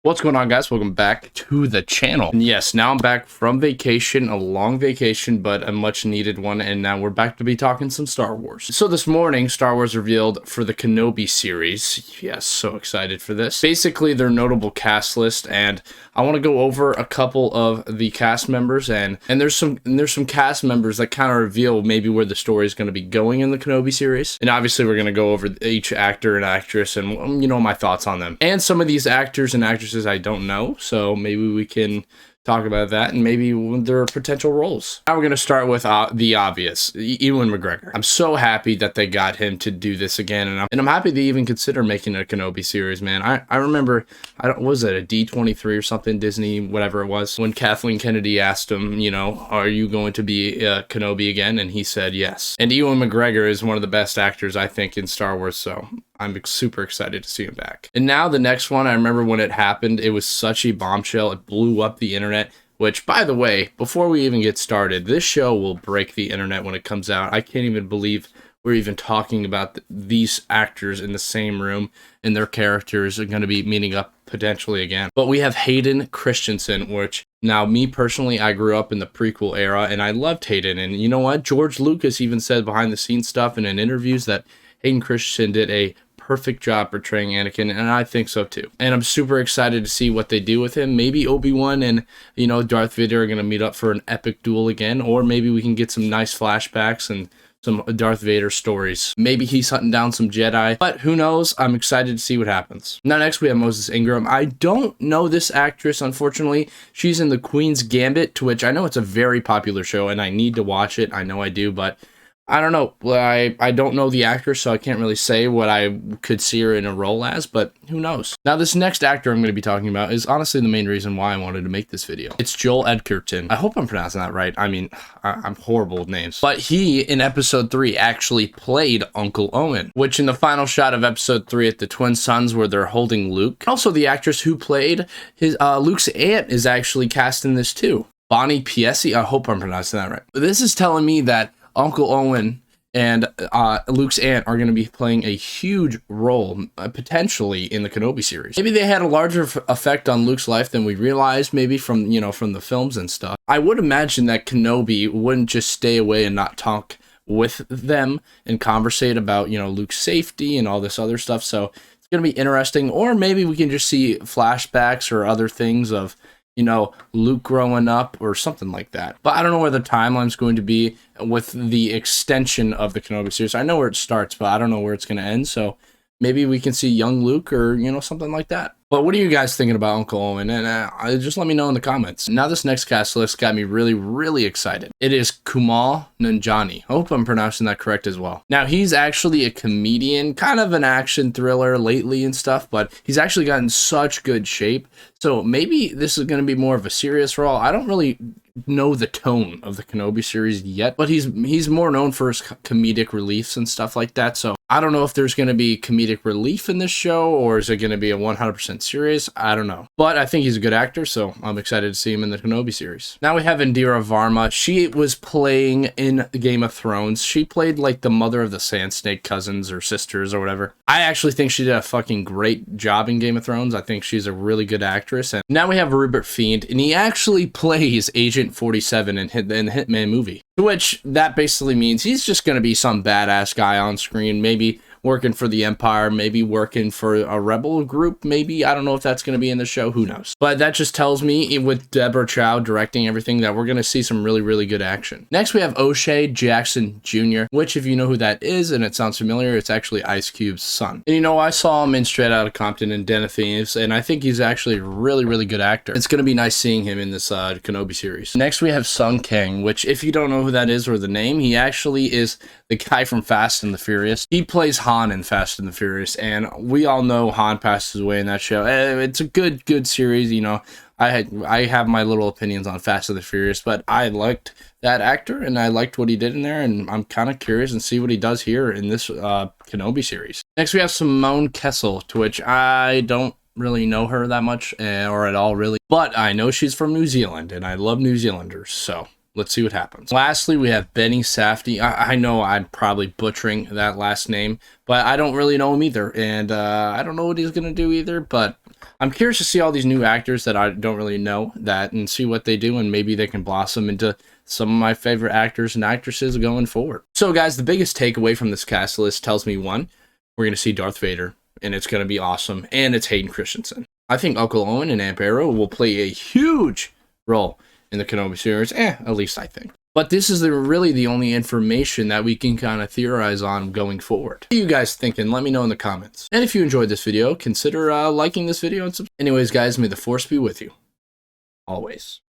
What's going on, guys? Welcome back to the channel. And yes, now I'm back from vacation, a long vacation, but a much needed one, and now we're back to be talking some Star Wars. So this morning, Star Wars revealed for the Kenobi series. Yes, so excited for this. Basically, their notable cast list, and I want to go over a couple of the cast members, and there's some cast members that kind of reveal maybe where the story is going to be going in the Kenobi series. And obviously, we're going to go over each actor and actress, and my thoughts on them. And some of these actors and actresses I don't know, so maybe we can talk about that and maybe their potential roles. Now we're going to start with the obvious, Ewan McGregor. I'm so happy that they got him to do this again, and I'm happy they even consider making a Kenobi series, man. I remember, was it a D23 or something, Disney, whatever it was, when Kathleen Kennedy asked him, are you going to be Kenobi again? And he said yes. And Ewan McGregor is one of the best actors, I think, in Star Wars, so I'm super excited to see him back. And now the next one, I remember when it happened, it was such a bombshell. It blew up the internet, which, by the way, before we even get started, this show will break the internet when it comes out. I can't even believe we're even talking about these actors in the same room, and their characters are going to be meeting up potentially again. But we have Hayden Christensen, which, now me personally, I grew up in the prequel era, and I loved Hayden. And you know what? George Lucas even said behind the scenes stuff and in interviews that Hayden Christensen did a perfect job portraying Anakin, and I think so too. And I'm super excited to see what they do with him. Maybe Obi-Wan and, Darth Vader are going to meet up for an epic duel again, or maybe we can get some nice flashbacks and some Darth Vader stories. Maybe he's hunting down some Jedi, but who knows? I'm excited to see what happens. Now next we have Moses Ingram. I don't know this actress, unfortunately. She's in The Queen's Gambit, to which I know it's a very popular show, and I need to watch it. I know I do, but I don't know. I don't know the actor, so I can't really say what I could see her in a role as, but who knows? Now, this next actor I'm going to be talking about is honestly the main reason why I wanted to make this video. It's Joel Edgerton. I hope I'm pronouncing that right. I mean, I'm horrible with names. But he, in episode 3, actually played Uncle Owen, which in the final shot of episode 3 at the Twin Suns where they're holding Luke. Also, the actress who played Luke's aunt is actually cast in this too. Bonnie Piesse. I hope I'm pronouncing that right. This is telling me that Uncle Owen and Luke's aunt are going to be playing a huge role, potentially, in the Kenobi series. Maybe they had a larger effect on Luke's life than we realized, maybe from the films and stuff. I would imagine that Kenobi wouldn't just stay away and not talk with them and conversate about, Luke's safety and all this other stuff. So it's going to be interesting. Or maybe we can just see flashbacks or other things of, Luke growing up or something like that. But I don't know where the timeline's going to be with the extension of the Kenobi series. I know where it starts, but I don't know where it's going to end. So maybe we can see young Luke or, something like that. But what are you guys thinking about Uncle Owen? And just let me know in the comments. Now this next cast list got me really, really excited. It is Kumail Nanjiani. I hope I'm pronouncing that correct as well. Now he's actually a comedian, kind of an action thriller lately and stuff, but he's actually gotten such good shape. So maybe this is going to be more of a serious role. I don't really know the tone of the Kenobi series yet, but he's more known for his comedic reliefs and stuff like that. So I don't know if there's going to be comedic relief in this show, or is it going to be a 100% serious? I don't know. But I think he's a good actor, so I'm excited to see him in the Kenobi series. Now we have Indira Varma. She was playing in Game of Thrones. She played like the mother of the Sand Snake cousins or sisters or whatever. I actually think she did a fucking great job in Game of Thrones. I think she's a really good actress. And now we have Rupert Fiend, and he actually plays Agent 47 in the Hitman movie. To which that basically means he's just going to be some badass guy on screen, maybe working for the Empire, maybe working for a rebel group, maybe. I don't know if that's going to be in the show, who knows. But that just tells me, with Deborah Chow directing everything, that we're going to see some really, really good action. Next, we have O'Shea Jackson Jr., which, if you know who that is, and it sounds familiar, it's actually Ice Cube's son. And I saw him in Straight Outta Compton and Den of Thieves, and I think he's actually a really, really good actor. It's going to be nice seeing him in this Kenobi series. Next, we have Sung Kang, which, if you don't know who that is or the name, he actually is the guy from Fast and the Furious. He plays Han in Fast and the Furious, and we all know Han passes away in that show. It's a good series. I have my little opinions on Fast and the Furious, but I liked that actor and I liked what he did in there, and I'm kind of curious and see what he does here in this Kenobi series. Next we have Simone Kessel, to which I don't really know her that much or at all really, but I know she's from New Zealand and I love New Zealanders, so let's see what happens. Lastly, we have Benny Safdie. I know I'm probably butchering that last name, but I don't really know him either, and I don't know what he's going to do either, but I'm curious to see all these new actors that I don't really know that and see what they do, and maybe they can blossom into some of my favorite actors and actresses going forward. So guys, the biggest takeaway from this cast list tells me, one, we're going to see Darth Vader, and it's going to be awesome, and it's Hayden Christensen. I think Uncle Owen and Aunt Beru will play a huge role in the Kenobi series, at least I think. But this is really the only information that we can kind of theorize on going forward. What are you guys thinking? Let me know in the comments. And if you enjoyed this video, consider liking this video and subscribing. Anyways, guys, may the Force be with you. Always.